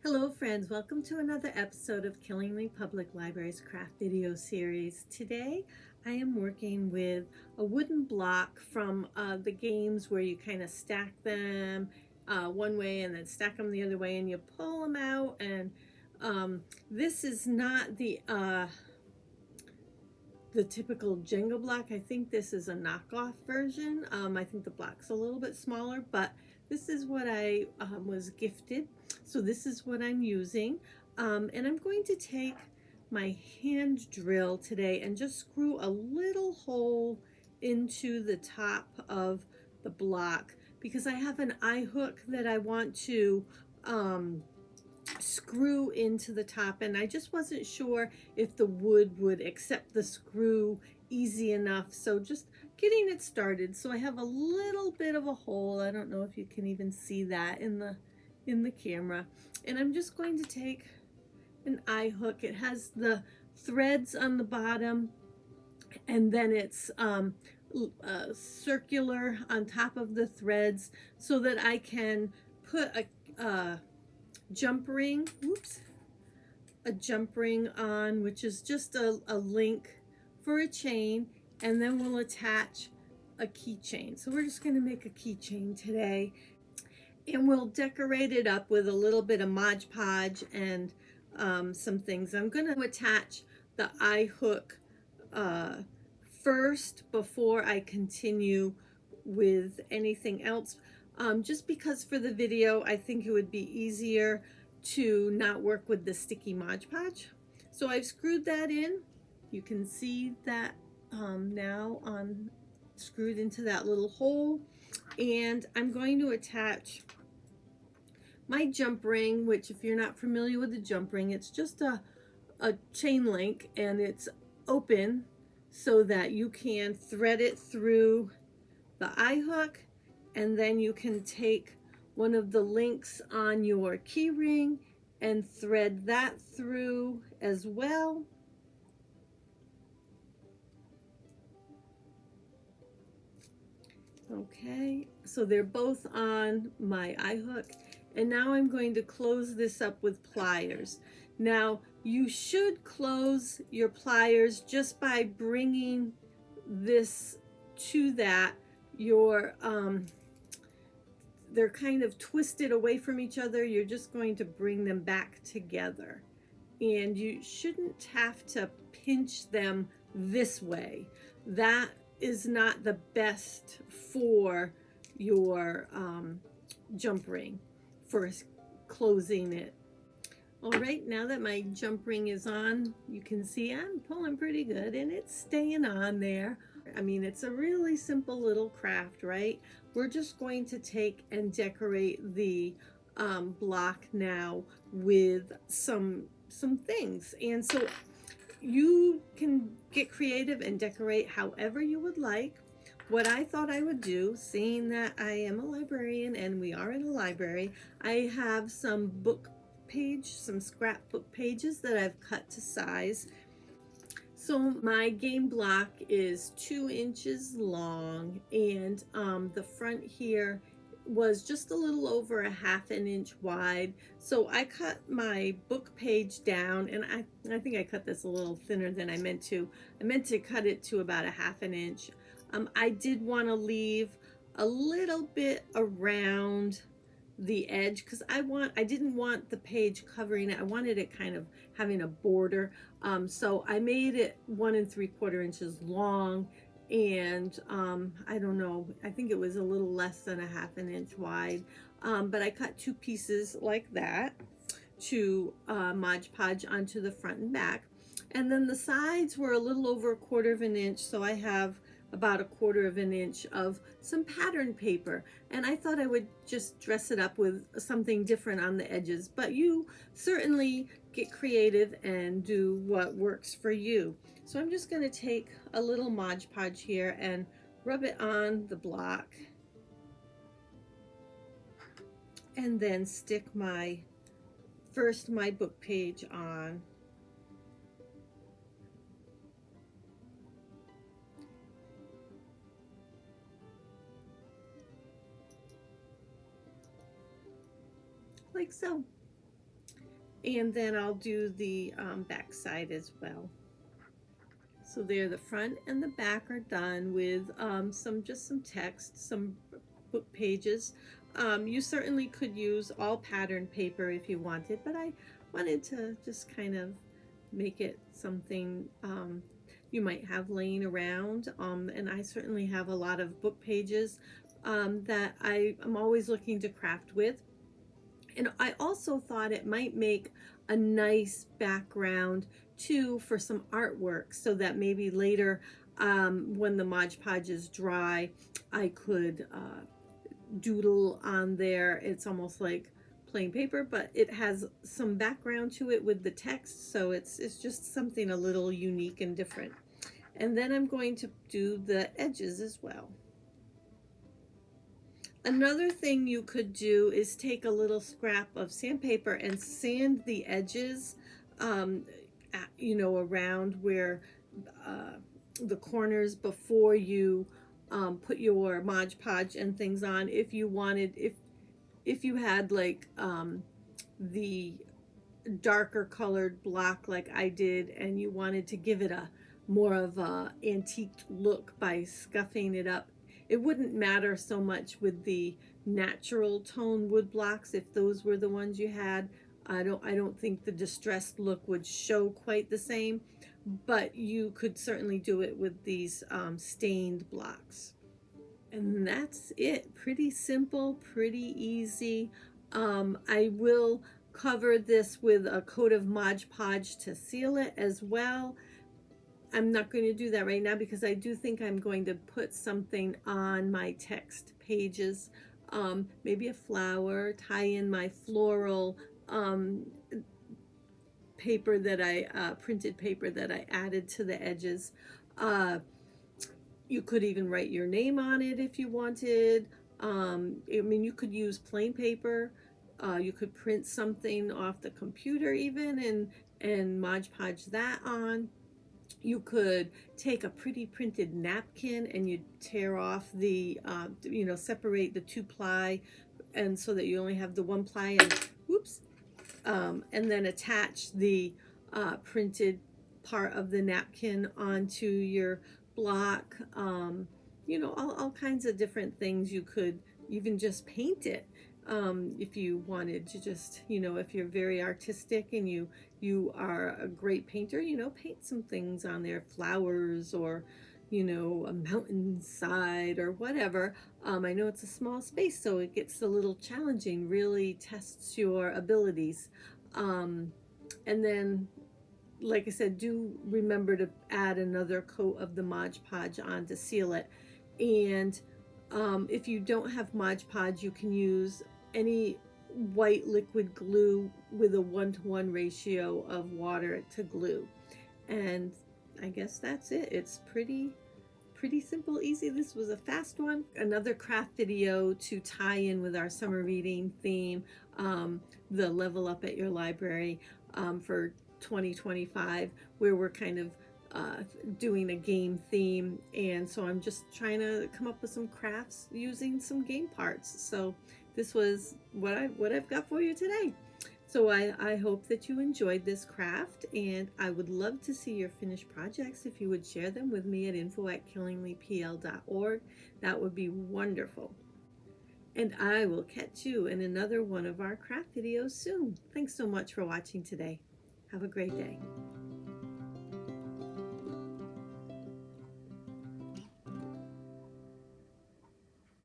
Hello friends, welcome to another episode of Killingly Public Library's craft video series. Today I am working with a wooden block from the games where you kind of stack them one way and then stack them the other way and you pull them out, and this is not the typical Jenga block. I think this is a knockoff version. I think the block's a little bit smaller, but this is what I was gifted. So this is what I'm using. And I'm going to take my hand drill today and just screw a little hole into the top of the block because I have an eye hook that I want to screw into the top, and I just wasn't sure if the wood would accept the screw easy enough, so just getting it started. So I have a little bit of a hole. I don't know if you can even see that in the camera, and I'm just going to take an eye hook. It has the threads on the bottom, and then it's circular on top of the threads so that I can put a jump ring, a jump ring on, which is just a link for a chain, and then we'll attach a keychain. So we're just going to make a keychain today, and we'll decorate it up with a little bit of Mod Podge and some things. I'm going to attach the eye hook first before I continue with anything else. Just because for the video, I think it would be easier to not work with the sticky Mod Podge. So I've screwed that in. You can see that now screwed into that little hole. And I'm going to attach my jump ring, which if you're not familiar with the jump ring, it's just a chain link, and it's open so that you can thread it through the eye hook, and then you can take one of the links on your key ring and thread that through as well. Okay, so they're both on my eye hook, and now I'm going to close this up with pliers. Now you should close your pliers just by bringing this to that. They're kind of twisted away from each other. You're just going to bring them back together, and you shouldn't have to pinch them this way. That is not the best for your jump ring for closing it. All right, now that my jump ring is on, you can see I'm pulling pretty good and it's staying on there. I mean, it's a really simple little craft, right? We're just going to take and decorate the block now with some things. And so you can get creative and decorate however you would like. What I thought I would do, seeing that I am a librarian and we are in a library, I have some some scrapbook pages that I've cut to size. So my game block is 2 inches long, and the front here was just a little over 1/2 inch wide. So I cut my book page down, and I think I cut this a little thinner than I meant to. I meant to cut it to about 1/2 inch. I did want to leave a little bit around the edge because I didn't want the page covering it. I wanted it kind of having a border. So I made it 1 3/4 inches long, and I don't know, I think it was a little less than 1/2 inch wide. But I cut 2 pieces like that to Mod Podge onto the front and back. And then the sides were a little over 1/4 inch, so I have about 1/4 inch of some pattern paper, and I thought I would just dress it up with something different on the edges, but you certainly get creative and do what works for you. So I'm just going to take a little Mod Podge here and rub it on the block, and then stick my book page on. Like so. And then I'll do the back side as well. So there, the front and the back are done with just some text, some book pages. You certainly could use all pattern paper if you wanted, but I wanted to just kind of make it something you might have laying around. And I certainly have a lot of book pages that I'm always looking to craft with. And I also thought it might make a nice background too for some artwork, so that maybe later when the Mod Podge is dry, I could doodle on there. It's almost like plain paper, but it has some background to it with the text, so it's just something a little unique and different. And then I'm going to do the edges as well. Another thing you could do is take a little scrap of sandpaper and sand the edges, around where the corners before you put your Mod Podge and things on. If you wanted, if you had like the darker colored block like I did, and you wanted to give it a more of a antique look by scuffing it up, it wouldn't matter so much with the natural tone wood blocks. If those were the ones you had, I don't think the distressed look would show quite the same, but you could certainly do it with these stained blocks. And that's it. Pretty simple, pretty easy. I will cover this with a coat of Mod Podge to seal it as well. I'm not going to do that right now because I do think I'm going to put something on my text pages. Maybe a flower, tie in my floral paper that I printed paper that I added to the edges. You could even write your name on it if you wanted. I mean, you could use plain paper. You could print something off the computer even and Mod Podge that on. You could take a pretty printed napkin and you tear off the, separate the 2-ply, and so that you only have the 1-ply, and whoops, and then attach the printed part of the napkin onto your block. All kinds of different things. You could even just paint it if you wanted to, just if you're very artistic and you are a great painter, paint some things on there, flowers, or a mountainside or whatever. I know it's a small space, so it gets a little challenging, really tests your abilities. And then, like I said, do remember to add another coat of the Mod Podge on to seal it. And if you don't have Mod Podge, you can use any white liquid glue with a 1-to-1 ratio of water to glue. And I guess that's it. It's pretty simple, easy. This was a fast one. Another craft video to tie in with our summer reading theme, the Level Up at Your Library for 2025, where we're kind of doing a game theme, and so I'm just trying to come up with some crafts using some game parts. So this was what I've got for you today. So I hope that you enjoyed this craft, and I would love to see your finished projects. If you would share them with me at info@killinglypl.org, that would be wonderful. And I will catch you in another one of our craft videos soon. Thanks so much for watching today. Have a great day.